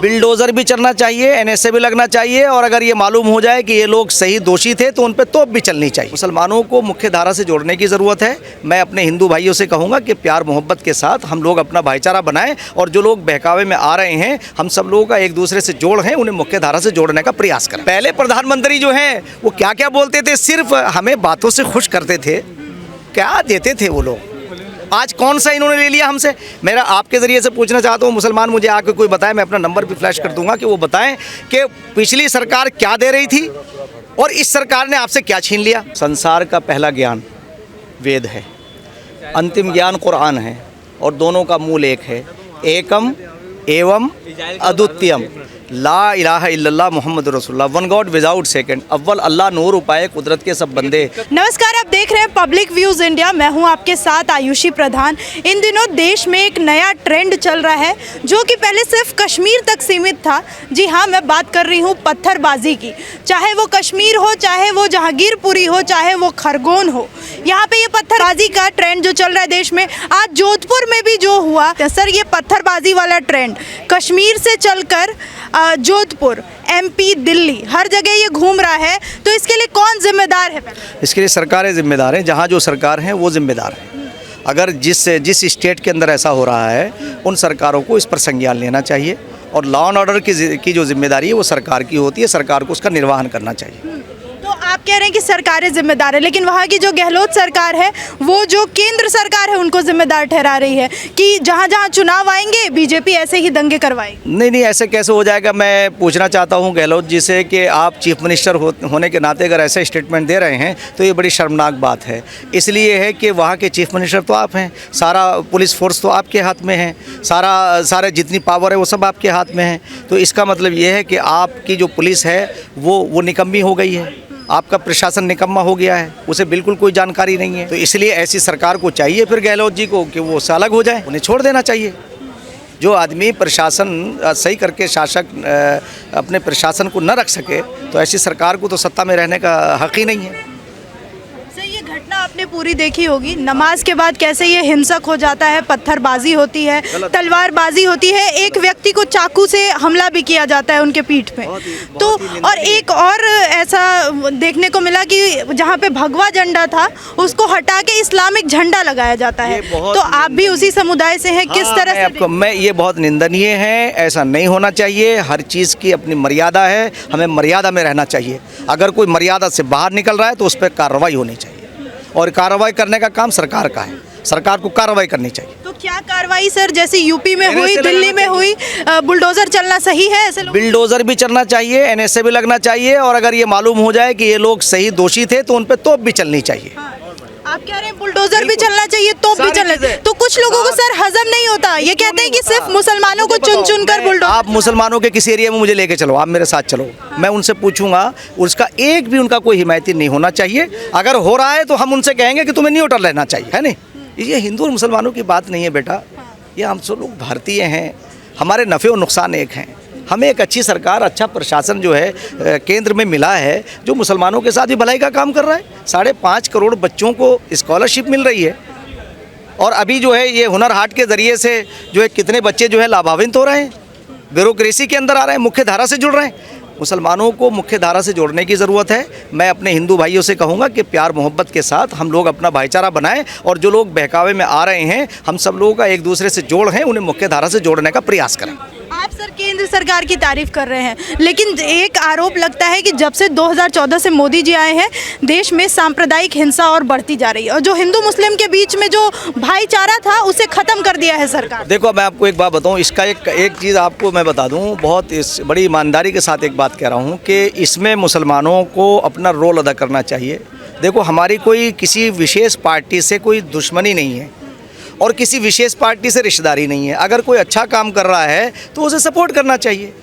Bulldozer भी चलना चाहिए, एनएसए भी लगना चाहिए, और अगर ये मालूम हो जाए कि ये लोग सही दोषी थे तो उन पर तोप भी चलनी चाहिए। मुसलमानों को मुख्य धारा से जोड़ने की ज़रूरत है। मैं अपने हिंदू भाइयों से कहूँगा कि प्यार मोहब्बत के साथ हम लोग अपना भाईचारा बनाएं, और जो लोग बहकावे में आ रहे हैं, हम सब लोगों का एक दूसरे से जोड़ है, उन्हें मुख्य धारा से जोड़ने का प्रयास करें। पहले प्रधानमंत्री जो हैं वो क्या क्या बोलते थे, सिर्फ हमें बातों से खुश करते थे, क्या देते थे वो लोग। आज कौन सा इन्होंने ले लिया हमसे। मेरा आपके ज़रिए से पूछना चाहता हूँ, मुसलमान मुझे आके कोई बताए, मैं अपना नंबर भी फ्लैश कर दूंगा कि वो बताएं कि पिछली सरकार क्या दे रही थी और इस सरकार ने आपसे क्या छीन लिया। संसार का पहला ज्ञान वेद है, अंतिम ज्ञान कुरान है, और दोनों का मूल एक है, एकम एवं अद्वितीयम ला इलाहा इल्लल्लाह मोहम्मद रसूलुल्लाह, वन गॉड विदाउट सेकंड, अव्वल अल्लाह नूर उपाय कुदरत के सब बंदे। नमस्कार, आप देख रहे हैं पब्लिक व्यूज़ इंडिया। मैं हूं आपके साथ आयुषी प्रधान। इन दिनों देश में एक नया ट्रेंड चल रहा है जो कि पहले सिर्फ कश्मीर तक सीमित था। जी हाँ, मैं बात कर रही हूं पत्थरबाजी की। चाहे वो कश्मीर हो, चाहे वो जहांगीरपुरी हो, चाहे वो खरगोन हो, यहाँ पे ये पत्थरबाजी का ट्रेंड जो चल रहा है देश में, आज जोधपुर में भी जो हुआ सर, ये पत्थरबाजी वाला ट्रेंड कश्मीर से चलकर जोधपुर, एमपी, दिल्ली, हर जगह ये घूम रहा है। तो इसके लिए कौन जिम्मेदार है? इसके लिए सरकारें जिम्मेदार हैं। जहाँ जो सरकार हैं वो जिम्मेदार हैं। अगर जिस स्टेट के अंदर ऐसा हो रहा है, उन सरकारों को इस पर संज्ञान लेना चाहिए, और लॉ एंड ऑर्डर की जो जिम्मेदारी है वो सरकार की होती है, सरकार को उसका निर्वहन करना चाहिए। तो आप कह रहे हैं कि सरकारें जिम्मेदार है, लेकिन वहाँ की जो गहलोत सरकार है, वो जो केंद्र सरकार है उनको जिम्मेदार ठहरा रही है कि जहाँ जहाँ चुनाव आएंगे बीजेपी ऐसे ही दंगे करवाएगी। नहीं, ऐसे कैसे हो जाएगा। मैं पूछना चाहता हूँ गहलोत जी से कि आप चीफ मिनिस्टर होने के नाते अगर ऐसे स्टेटमेंट दे रहे हैं तो ये बड़ी शर्मनाक बात है। इसलिए है कि वहाँ के चीफ मिनिस्टर तो आप हैं, सारा पुलिस फोर्स तो आपके हाथ में है, सारे जितनी पावर है वो सब आपके हाथ में है। तो इसका मतलब ये है कि आपकी जो पुलिस है वो निकम्मी हो गई है, आपका प्रशासन निकम्मा हो गया है, उसे बिल्कुल कोई जानकारी नहीं है। तो इसलिए ऐसी सरकार को चाहिए फिर गहलोत जी को कि वो उससे अलग हो जाए, उन्हें छोड़ देना चाहिए। जो आदमी प्रशासन सही करके शासक अपने प्रशासन को न रख सके, तो ऐसी सरकार को तो सत्ता में रहने का हक ही नहीं है। ये घटना आपने पूरी देखी होगी, नमाज के बाद कैसे ये हिंसक हो जाता है, पत्थरबाजी होती है, तलवारबाजी होती है, एक व्यक्ति को चाकू से हमला भी किया जाता है उनके पीठ पे। तो और एक और ऐसा देखने को मिला कि जहाँ पे भगवा झंडा था उसको हटा के इस्लामिक झंडा लगाया जाता है। तो आप भी उसी समुदाय से हैं, किस तरह से? मैं ये बहुत निंदनीय है, ऐसा नहीं होना चाहिए। हर चीज़ की अपनी मर्यादा है, हमें मर्यादा में रहना चाहिए। अगर कोई मर्यादा से बाहर निकल रहा है तो उस पर कार्रवाई होनी चाहिए, और कार्रवाई करने का काम सरकार का है, सरकार को कार्रवाई करनी चाहिए। तो क्या कार्रवाई सर, जैसे यूपी में हुई, दिल्ली में हुई, बुलडोजर चलना सही है? ऐसे बिल्डोजर भी चलना चाहिए, एनएसए भी लगना चाहिए, और अगर ये मालूम हो जाए कि ये लोग सही दोषी थे तो उन पर तोप भी चलनी चाहिए। आप कह रहे हैं बुलडोजर भी चलना चाहिए, तोप भी चलना चाहिए। तो कुछ लोगों को सर हजम नहीं होता, ये कहते हैं कि सिर्फ मुसलमानों को चुन चुन कर बुलडोजर। आप मुसलमानों के किसी एरिया में मुझे लेके चलो, आप मेरे साथ चलो, मैं उनसे पूछूंगा, उसका एक भी उनका कोई हिमायती नहीं होना चाहिए। अगर हो रहा है तो हम उनसे कहेंगे कि तुम्हें न्यूट्रल रहना चाहिए, है नहीं। ये हिंदू और मुसलमानों की बात नहीं है बेटा, ये हम सब लोग भारतीय हैं, हमारे नफ़े और नुकसान एक हैं। हमें एक अच्छी सरकार, अच्छा प्रशासन जो है केंद्र में मिला है, जो मुसलमानों के साथ भी भलाई का काम कर रहा है। 5.5 करोड़ बच्चों को स्कॉलरशिप मिल रही है, और अभी जो है ये हुनर हाट के ज़रिए से जो है कितने बच्चे जो है लाभान्वित हो रहे हैं, ब्यूरोक्रेसी के अंदर आ रहे हैं, मुख्य धारा से जुड़ रहे हैं। मुसलमानों को मुख्य धारा से जोड़ने की ज़रूरत है। मैं अपने हिंदू भाइयों से कहूँगा कि प्यार मोहब्बत के साथ हम लोग अपना भाईचारा बनाएं, और जो लोग बहकावे में आ रहे हैं, हम सब लोगों का एक दूसरे से जोड़ है, उन्हें मुख्य धारा से जोड़ने का प्रयास करें। आप सर केंद्र सरकार की तारीफ कर रहे हैं, लेकिन एक आरोप लगता है कि जब से 2014 से मोदी जी आए हैं, देश में सांप्रदायिक हिंसा और बढ़ती जा रही है, और जो हिंदू मुस्लिम के बीच में जो भाईचारा था उसे ख़त्म कर दिया है सरकार। देखो, मैं आपको एक बात बताऊं, इसका एक चीज़ आपको मैं बता दूं, बहुत बड़ी ईमानदारी के साथ एक बात कह रहा हूं कि इसमें मुसलमानों को अपना रोल अदा करना चाहिए। देखो, हमारी कोई किसी विशेष पार्टी से कोई दुश्मनी नहीं है, और किसी विशेष पार्टी से रिश्तेदारी नहीं है। अगर कोई अच्छा काम कर रहा है तो उसे सपोर्ट करना चाहिए।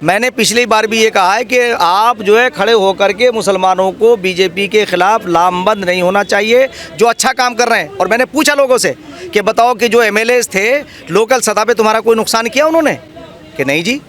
मैंने पिछली बार भी ये कहा है कि आप जो है खड़े होकर के मुसलमानों को बीजेपी के खिलाफ लामबंद नहीं होना चाहिए, जो अच्छा काम कर रहे हैं। और मैंने पूछा लोगों से कि बताओ कि जो एमएलएस थे लोकल सतह पे तुम्हारा कोई नुकसान किया उन्होंने, कि नहीं जी।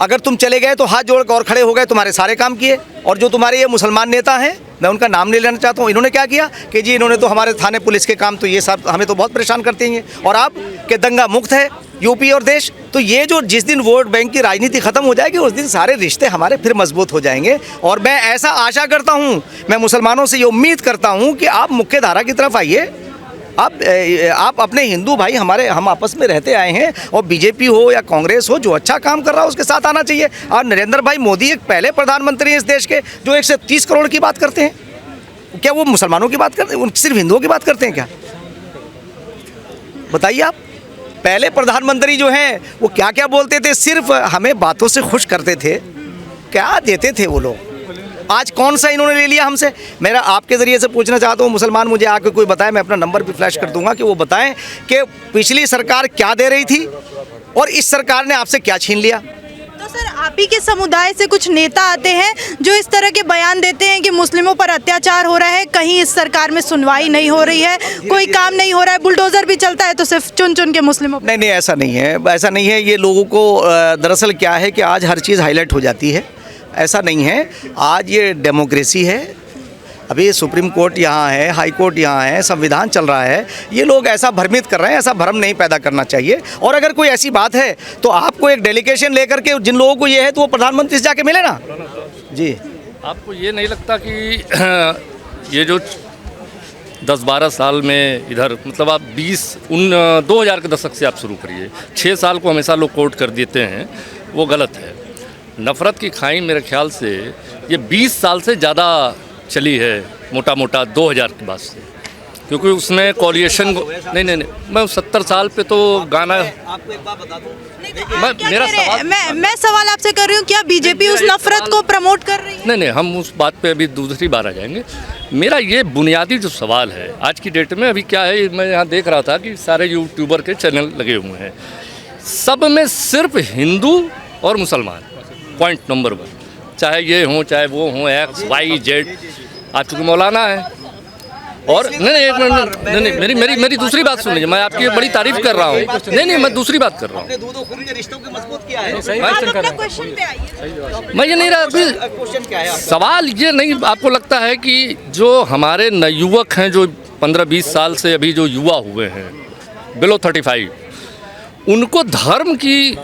अगर तुम चले गए तो हाथ जोड़ कर और खड़े हो गए, तुम्हारे सारे काम किए। और जो तुम्हारे ये मुसलमान नेता हैं, मैं उनका नाम नहीं लेना चाहता हूँ, इन्होंने क्या किया कि जी इन्होंने तो हमारे थाने पुलिस के काम तो ये सब हमें तो बहुत परेशान करते हैं, और आप के दंगा मुक्त है, यूपी और देश। तो ये जो जिस दिन वोट बैंक की राजनीति खत्म हो जाएगी उस दिन सारे रिश्ते हमारे फिर मजबूत हो जाएंगे। और मैं ऐसा आशा करता हूँ, मैं मुसलमानों से ये उम्मीद करता हूँ कि आप मुख्य धारा की तरफ आइए। आप अपने हिंदू भाई हम आपस में रहते आए हैं, और बीजेपी हो या कांग्रेस हो, जो अच्छा काम कर रहा है उसके साथ आना चाहिए। और नरेंद्र भाई मोदी एक पहले प्रधानमंत्री हैं इस देश के जो 130 करोड़ की बात करते हैं। क्या वो मुसलमानों की बात करते हैं? सिर्फ हिंदुओं की बात करते हैं क्या? बताइए आप। पहले प्रधानमंत्री जो हैं वो क्या क्या बोलते थे, सिर्फ हमें बातों से खुश करते थे, क्या देते थे वो लोग। आज कौन सा इन्होंने ले लिया हमसे? मेरा आपके ज़रिए से पूछना चाहता हूँ, मुसलमान मुझे आके कोई बताए, मैं अपना नंबर भी फ्लैश कर दूंगा कि वो बताएं कि पिछली सरकार क्या दे रही थी और इस सरकार ने आपसे क्या छीन लिया। तो सर, आप ही के समुदाय से कुछ नेता आते हैं जो इस तरह के बयान देते हैं कि मुस्लिमों पर अत्याचार हो रहा है, कहीं इस सरकार में सुनवाई नहीं हो रही है, कोई काम नहीं हो रहा है, बुलडोजर भी चलता है तो सिर्फ चुन चुन के मुस्लिमों पर। नहीं, ऐसा नहीं है, ऐसा नहीं है। ये लोगों को दरअसल क्या है कि आज हर चीज़ हाईलाइट हो जाती है, ऐसा नहीं है। आज ये डेमोक्रेसी है, अभी सुप्रीम कोर्ट यहाँ है, हाई कोर्ट यहाँ है, संविधान चल रहा है। ये लोग ऐसा भ्रमित कर रहे हैं, ऐसा भ्रम नहीं पैदा करना चाहिए। और अगर कोई ऐसी बात है तो आपको एक डेलीगेशन लेकर के, जिन लोगों को ये है तो वो प्रधानमंत्री से जाके मिले ना। जी, आपको ये नहीं लगता कि ये जो 10-12 साल में इधर, मतलब आप 2000 के दशक से आप शुरू करिए, 6 साल को हमेशा लोग कोट कर देते हैं, वो गलत है। नफ़रत की खाई मेरे ख्याल से ये 20 साल से ज़्यादा चली है, मोटा मोटा 2000 के बाद से, क्योंकि उसमें कोलिएशन नहीं, मैं 70 साल पे तो गाना। आपको एक बात बता दूं, मेरा सवाल, मैं सवाल आपसे कर रही हूँ, क्या बीजेपी उस नफरत को प्रमोट कर रही है? नहीं, हम उस बात पे अभी दूसरी बार आ जाएंगे। मेरा ये बुनियादी जो सवाल है आज की डेट में, अभी क्या है, मैं यहाँ देख रहा था कि सारे यूट्यूबर के चैनल लगे हुए हैं, सब में सिर्फ हिंदू और मुसलमान पॉइंट नंबर 1, चाहे ये हों चाहे वो हों, X, Y, Z। आज चूँकि मौलाना है और नहीं, एक मिनट, मेरी दूसरी बात सुन लीजिए। मैं आपकी बड़ी तारीफ कर रहा हूँ। नहीं, मैं दूसरी बात कर रहा हूँ। मैं ये नहीं रहा, क्वेश्चन क्या है? सवाल ये नहीं, आपको लगता है कि जो हमारे नवयुवक हैं, जो 15-20 साल से अभी जो युवा हुए हैं बिलो 35, उनको धर्म की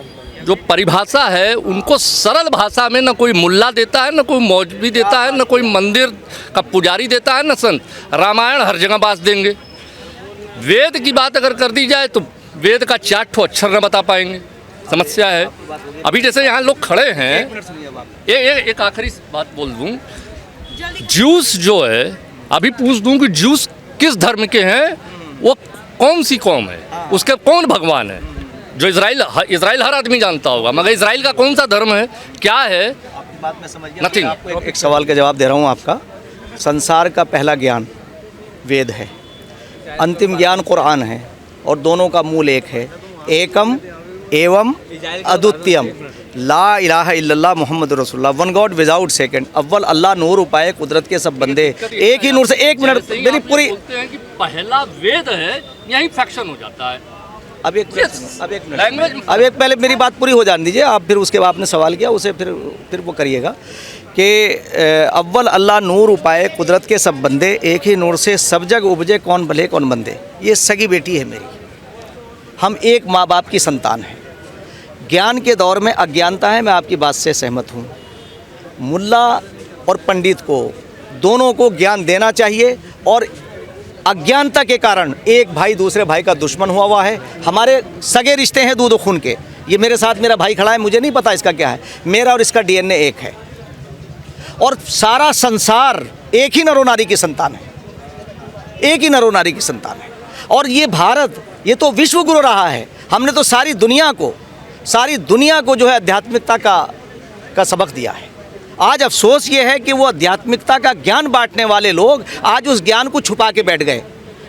जो परिभाषा है उनको सरल भाषा में न कोई मुल्ला देता है, न कोई मौलवी देता है, न कोई मंदिर का पुजारी देता है, न संत। रामायण हर जगह बात देंगे। वेद की बात अगर कर दी जाए तो वेद का 4 ठो अक्षर न बता पाएंगे। समस्या है। अभी जैसे यहाँ लोग खड़े हैं, एक आखिरी बात बोल दूँ, ज्यूस जो है, अभी पूछ दूँ कि ज्यूस किस धर्म के हैं, वो कौन सी कौम है, उसके कौन भगवान है? जो इजराइल हर आदमी जानता होगा, मगर इजराइल का कौन सा धर्म है, क्या है? आपकी बात मैं समझ गया। नथिंग। आपको एक सवाल का जवाब दे रहा हूँ आपका। संसार का पहला ज्ञान वेद है, अंतिम ज्ञान कुरान है, और दोनों का मूल एक है, एकम एवं अद्वितीयम ला इलाहा इल्लल्लाह मुहम्मद रसूलुल्लाह, वन गॉड विदाउट सेकंड। अव्वल अल्लाह नूर उपाय कुदरत के सब बंदे, एक ही नूर से। एक मिनट, मेरी पूरी, बोलते हैं कि पहला वेद है, यहीं फैक्शन हो जाता है। अब एक मिनट, अब एक पहले मेरी बात पूरी हो जाने दीजिए, आप फिर उसके बाद आपने सवाल किया उसे फिर वो करिएगा कि अव्वल अल्लाह नूर उपाय कुदरत के सब बंदे, एक ही नूर से सब जग उपजे कौन भले कौन बंदे। ये सगी बेटी है मेरी, हम एक माँ बाप की संतान हैं। ज्ञान के दौर में अज्ञानता है, मैं आपकी बात से सहमत हूँ। मुल्ला और पंडित को दोनों को ज्ञान देना चाहिए, और अज्ञानता के कारण एक भाई दूसरे भाई का दुश्मन हुआ है। हमारे सगे रिश्ते हैं दूध खून के। ये मेरे साथ मेरा भाई खड़ा है, मुझे नहीं पता इसका क्या है, मेरा और इसका DNA एक है, और सारा संसार एक ही नरो नारी की संतान है, एक ही नरो नारी की संतान है। और ये भारत, ये तो विश्व गुरु रहा है। हमने तो सारी दुनिया को जो है आध्यात्मिकता का सबक दिया है। आज अफसोस ये है कि वो आध्यात्मिकता का ज्ञान बांटने वाले लोग आज उस ज्ञान को छुपा के बैठ गए।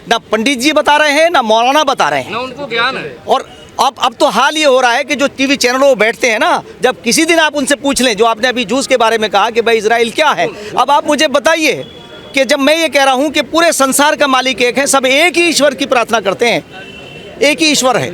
ना पंडित जी बता रहे हैं, ना मौलाना बता रहे हैं, ना उनको ज्ञान है। और अब तो हाल ये हो रहा है कि जो टीवी चैनलों पर बैठते हैं ना, जब किसी दिन आप उनसे पूछ लें, जो आपने अभी जूस के बारे में कहा कि भाई इजराइल क्या है, अब आप मुझे बताइए कि जब मैं ये कह रहा हूँ कि पूरे संसार का मालिक एक है, सब एक ही ईश्वर की प्रार्थना करते हैं, एक ही ईश्वर है,